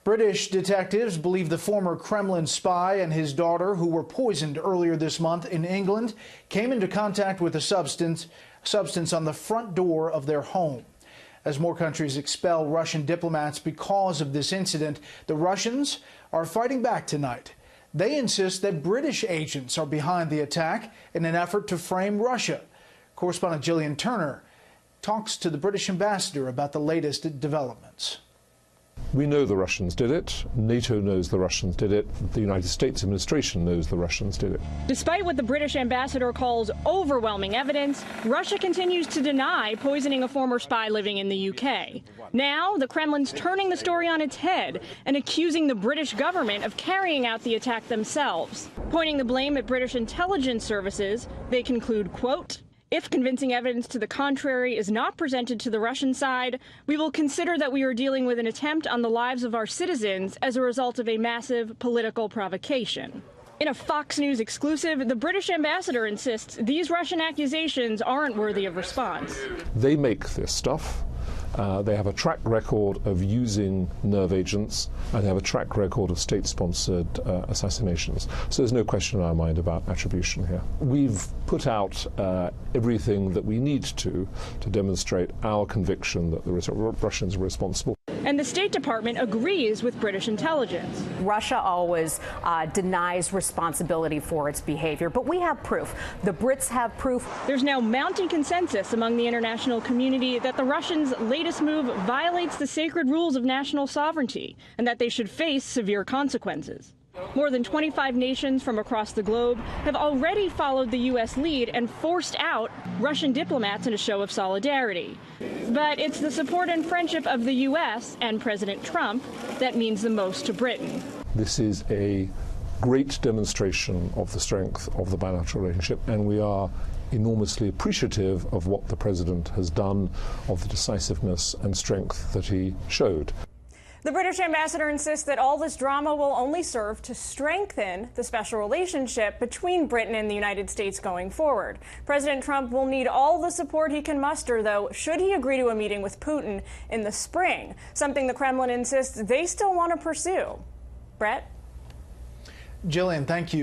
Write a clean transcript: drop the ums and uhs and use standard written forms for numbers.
British detectives believe the former Kremlin spy and his daughter, who were poisoned earlier this month in England, came into contact with a substance on the front door of their home. As more countries expel Russian diplomats because of this incident, the Russians are fighting back tonight. They insist that British agents are behind the attack in an effort to frame Russia. Correspondent Gillian Turner talks to the British ambassador about the latest developments. We know the Russians did it. NATO knows the Russians did it. The United States administration knows the Russians did it. Despite what the British ambassador calls overwhelming evidence, Russia continues to deny poisoning a former spy living in the UK. Now, the Kremlin's turning the story on its head and accusing the British government of carrying out the attack themselves. Pointing the blame at British intelligence services, they conclude, quote, "If convincing evidence to the contrary is not presented to the Russian side, we will consider that we are dealing with an attempt on the lives of our citizens as a result of a massive political provocation." In a Fox News exclusive, the British ambassador insists these Russian accusations aren't worthy of response. They make this stuff. They have a track record of using nerve agents, and they have a track record of state-sponsored assassinations. So there's no question in our mind about attribution here. We've put out everything that we need to demonstrate our conviction that the Russians are responsible. And the State Department agrees with British intelligence. Russia always denies responsibility for its behavior, but we have proof. The Brits have proof. There's now mounting consensus among the international community that the Russians' latest move violates the sacred rules of national sovereignty and that they should face severe consequences. More than 25 nations from across the globe have already followed the U.S. lead and forced out Russian diplomats in a show of solidarity. But it's the support and friendship of the U.S. and President Trump that means the most to Britain. This is a great demonstration of the strength of the bilateral relationship, and we are enormously appreciative of what the President has done, of the decisiveness and strength that he showed. The British ambassador insists that all this drama will only serve to strengthen the special relationship between Britain and the United States going forward. President Trump will need all the support he can muster, though, should he agree to a meeting with Putin in the spring, something the Kremlin insists they still want to pursue. Brett? Gillian, thank you.